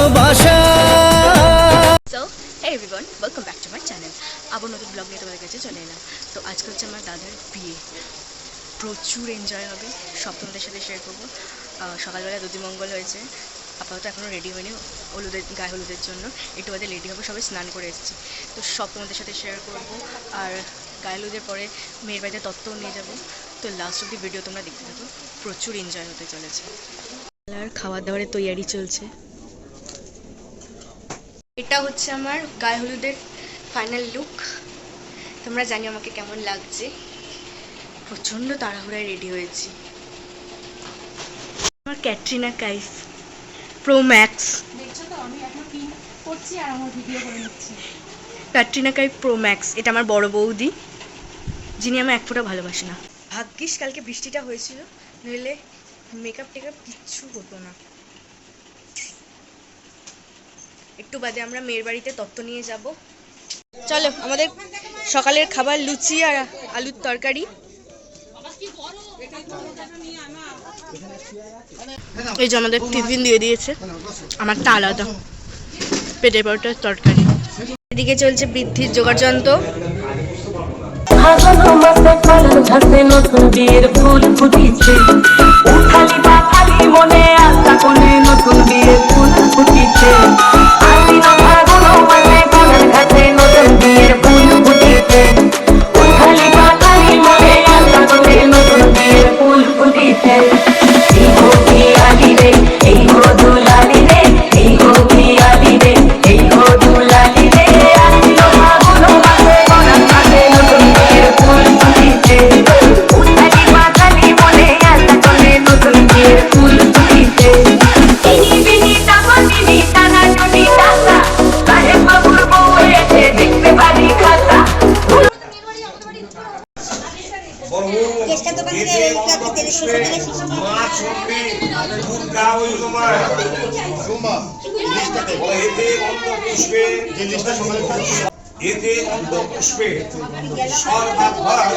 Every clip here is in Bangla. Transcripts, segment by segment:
ভালোবাসা। So hey everyone, welcome back to my channel. আবার নতুন ব্লগ নিয়ে তোমাদের কাছে চলে এলাম। তো আজকে হচ্ছে আমার দাদার বিয়ে, প্রচুর এনজয় হবে, সব তোমাদের সাথে শেয়ার করবো। সকালবেলা দধিমঙ্গল হয়েছে, আপাতত এখনও রেডি হয়নি গায়ে হলুদের জন্য, একটু বাদে রেডি হবে, সবাই স্নান করে এসেছি। তো সব তোমাদের সাথে শেয়ার করবো। আর গায়ে হলুদের পরে মেয়ের বাড়িতে তত্ত্বও নিয়ে যাবো। তো লাস্ট অব্দি ভিডিও তোমরা দেখতে থাকো, প্রচুর এনজয় হতে চলেছে। আর খাওয়া দাওয়ারের তৈয়ারি চলছে। এটা হচ্ছে আমার গায়ে হলুদের ফাইনাল লুক। তোমরা জানি আমাকে কেমন লাগছে। প্রচণ্ড তাড়াহুড়ায় রেডি হয়েছি। আমার ক্যাটরিনা কাইফ প্রো ম্যাক্স, দেখছো তো আমি এখন পিন করছি আর আমার ভিডিও করে নিচ্ছি। ক্যাটরিনা কাইফ প্রো ম্যাক্স, এটা আমার বড় বৌদি, যিনি আমি এক ফোঁটা ভালোবাসি না। ভাগ্যিস কালকে বৃষ্টিটা হয়েছিল, নইলে মেকআপ টেকআপ কিচ্ছু হতো না। একটু বাদে আমরা মেয়ের বাড়িতে তত্ত্ব নিয়ে যাব। চলো, আমাদের সকালের খাবার লুচি আর আলুর তরকারি। এই যে আমাদের টিফিন দিয়ে দিয়েছে, আমারটা আলাদা, পেটের পরোটার তরকারি। এদিকে চলছে বৃদ্ধির জোগাড় যন্ত্র। নতুন বিয়ের ফুল ফুটিছে, খালি বা খালি মনে আশা কোণে নতুন বিয়ের ফুল ফুটিছে। নতুন বিয়ের ফুল ফুটিছে, খালি বা খালি মনে আশা কোণে নতুন বিয়ের ফুল ফুটিছে। এই গো পিয়ালি রে, এই গো দুলালি রে, এই গো পিয়ালি রে, এই গো দুলালি রে, আসিল ফাগুন মাসে বনাম মাসে নতুন বিয়ের ফুল ফুটিছে। খালি বা খালি মনে আশা কোণে নতুন বিয়ের ফুল ফুটিছে। বিনি বিনি টাকা বিনি টানা টুনি টাকা, সাহেব বাবুর বউ এসে দেখতে পারি খাতা। এতে অন্তপুষ্পে সর্বাত্মক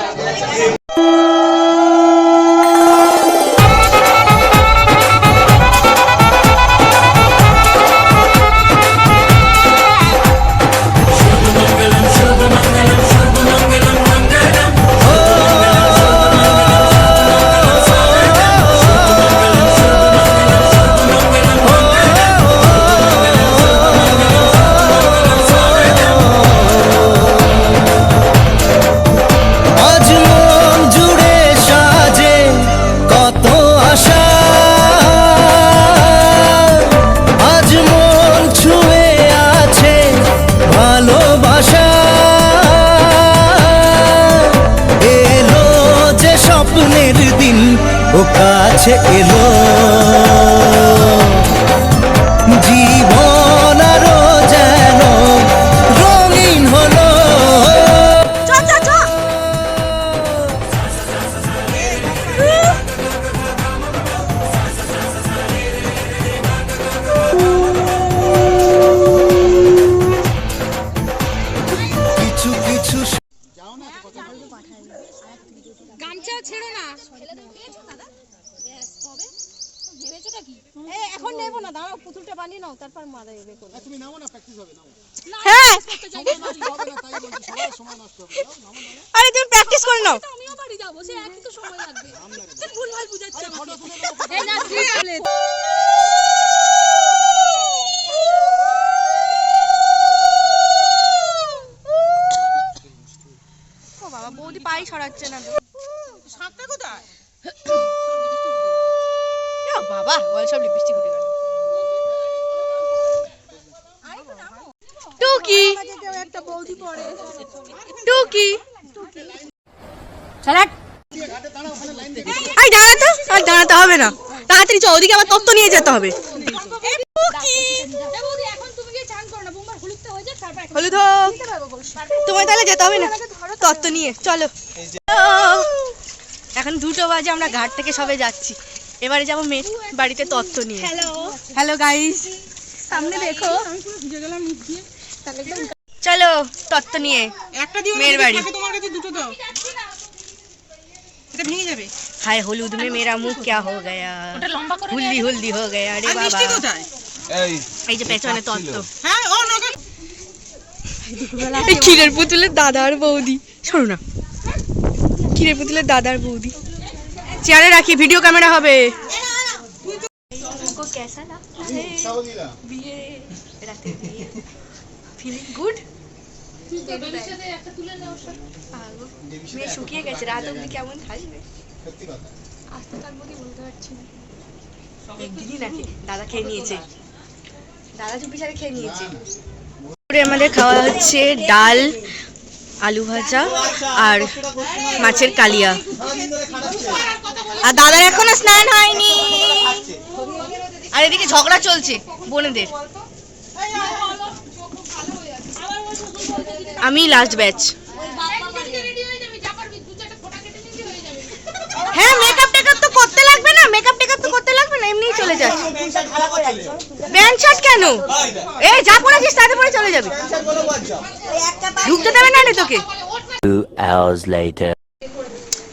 ও কাছে এলো, জীবন আরো যেন রঙিন হলো। কিছু কিছু গামছা ছেড়ো না, এখন নেব না, দাঁড়াও পুতুলটা বানিয়ে নাও, তারপর মারা যাবে। তুমি নাও না, প্র্যাকটিস হবে। নাও, হ্যাঁ আরে তুমি প্র্যাকটিস করে নাও। আমিও বাড়ি যাব, সে একই তো সময় লাগবে। ভুলভাল বুঝাচ্ছে আমাকে। এই না ও বাবা, বৌদি পাই সরাচ্ছে না তো। শাকটা কোথায়? বাবা, ওই সব লিপস্টিক উঠে গেল। টুকি একটা বৌদি পড়ে, টুকি চালাক। এই দাঁড়া তো, আর দাঁড়াতে হবে না, তাড়াতাড়ি চল, ওদিকে আবার তত্ত্ব নিয়ে যেতে হবে। হলুদ হোক, তোমায় তাহলে যেতে হবে না তত্ত্ব নিয়ে, চলো। এখন 2টো বাজে, আমরা ঘাট থেকে সবে যাচ্ছি। এবারে যাবো মেয়ের বাড়িতে তত্ত্ব নিয়ে। হ্যালো গাইস, সামনে দেখো, চলো তত্ত্ব নিয়ে মেয়ের বাড়ি। हाय हलूद में मेरा मुंह क्या हो गया, हुल्दी हुल्दी हो गया। अरे बाबा এই যে পেছনে তত্ত্ব। এই ক্ষীরের পুতুলের দাদা আর বৌদি, শোনো না, ক্ষীরের পুতুলের দাদা আর বৌদি চেয়ারে রাখি, ভিডিও ক্যামেরা হবে। গুড, শুকিয়ে গেছে, রাত অব্দি কেমন থাকবে আস্তে থাকবো কি বলতে পারছি না। একদিনই নাকি দাদা খেয়ে নিয়েছে, দাদা চুপি সারে খেয়ে নিয়েছে। আমাদের খাওয়া হচ্ছে ডাল, আলু ভাজা আর মাছের কালিয়া। আর দাদার এখনো স্নান হয়নি, আর এদিকে ঝগড়া চলছে বোনেদের। আমি লাস্ট ব্যাচ। হ্যাঁ, মেকআপ টেকআপ তো করতে লাগবে না, মেকআপ টেকআপ তো করতে লাগবে না, এমনিই চলে যাচ্ছে। ব্যান্ড শার্ট কেন? এই যা পড়েছিস তাতে পরে চলে যাবে, ঢুকতে দেবে না রে তোকে। 2 hours later.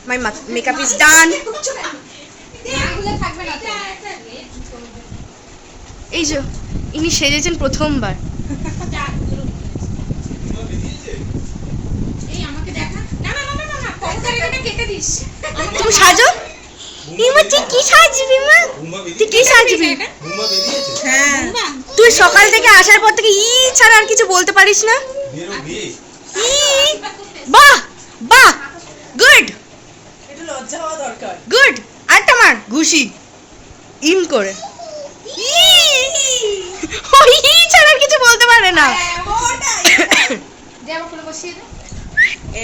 My makeup is done. এই যে ইনি সেজেছেন প্রথমবার। তুমি সাজো, তুই কি সাজবি মা? তুই কি সাজবি? তুই সকাল থেকে আসার পর থেকে ই ছাড়া আর কিছু বলতে পারিস না। বাহ বাহ, গুড, গুড। আরেকটা মার ঘুষি ইম করে, ই ছাড়া আর কিছু বলতে পারে না।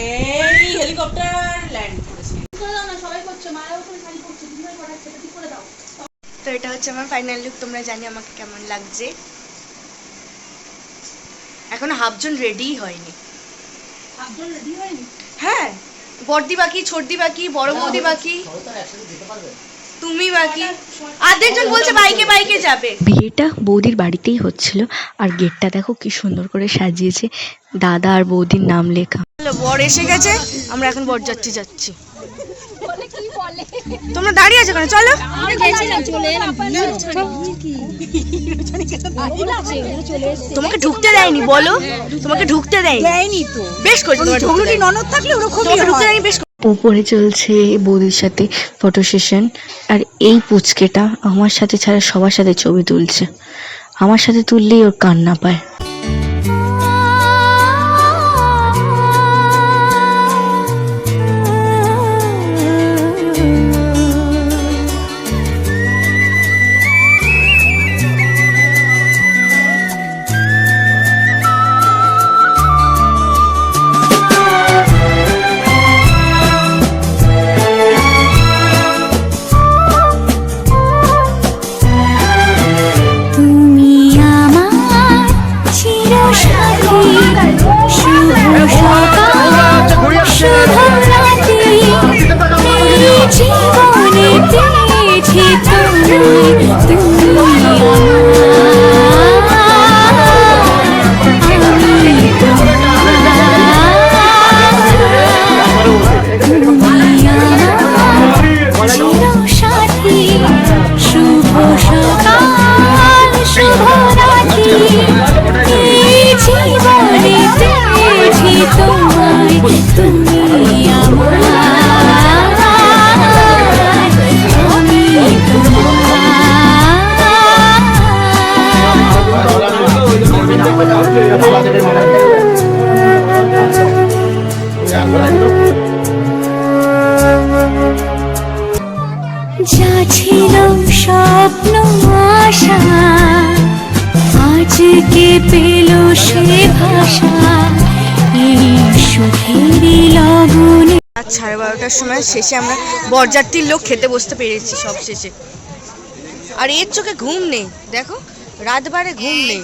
এই হেলিকপ্টার ল্যান্ড করেছে। তো এটা হচ্ছে আমার ফাইনাল লুক। তোমরা জানি আমাকে কেমন লাগছে। এখনো হাফজন রেডি হয়নি। হ্যাঁ, বড়দি বাকি, ছোটদি বাকি, বড় বৌদি বাকি, তুমি বাকি, আরেকজন বলছে বাইকে বাইকে যাবে। বিয়েটা বৌদির বাড়িতেই হচ্ছিল, আর গেটটা দেখো কি সুন্দর করে সাজিয়েছে, দাদা আর বৌদির নাম লেখা। বর এসে গেছে, আমরা এখন বরযাত্রী যাচ্ছি। তোমরা দাঁড়িয়ে আছো কেন? চলো। তোমাকে ঢুকতে দেয়নি, বলো, তোমাকে ঢুকতে দেয়নি তো। বেশ করেছো, তোমার ননদ থাকলে ওরকম ঢুকতে দেয়নি। বেশ উপরে চলছে বৌদির সাথে ফটো সেশন, আর এই পুচকেটা আমার সাথে ছাড়া সবার সাথে ছবি তুলছে, আমার সাথে তুললেই ওর কান্না পায়। যা ছিল স্বপ্ন আশা আজকে পেল সে ভাষা, এই সুখেরই লগনে। রাত 12:30টার সময় শেষে আমরা বরযাত্রীর লোক খেতে বসতে পেরেছি সব শেষে। আর এর চোখে ঘুম নেই, দেখো রাত বারে ঘুম নেই,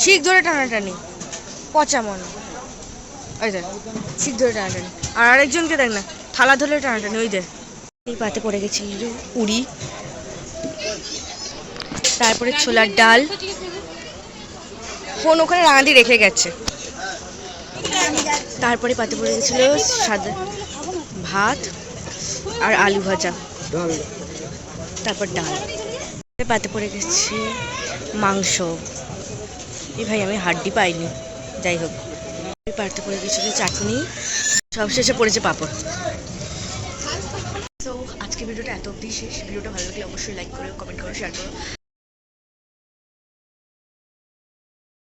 শিখ ধরে টানাটানি, পচা মনে, ওই দেখ শিখ ধরে টানাটানি। আর আরেকজনকে দেখ না, থালা ধরে টানাটানি, ওই দেখ। এই পাতে পড়ে গেছি পুরি, তারপরে ছোলার ডাল, ফোন ওখানে রাঙা দিয়ে রেখে গেছে। তারপরে পাতে পড়ে গেছিল সাদা ভাত আর আলু ভাজা, তারপর ডাল। পাতে পড়ে গেছে মাংস। এই ভাই আমি হাড্ডি পাইনি, যাই হোক। পাতে পড়ে গেছিল চাটনি, সবশেষে পড়েছে পাঁপড়। তো আজকে ভিডিওটা এত অবধি শেষ। ভিডিওটা ভালো লাগলে অবশ্যই লাইক করো, কমেন্ট করো, শেয়ার করো।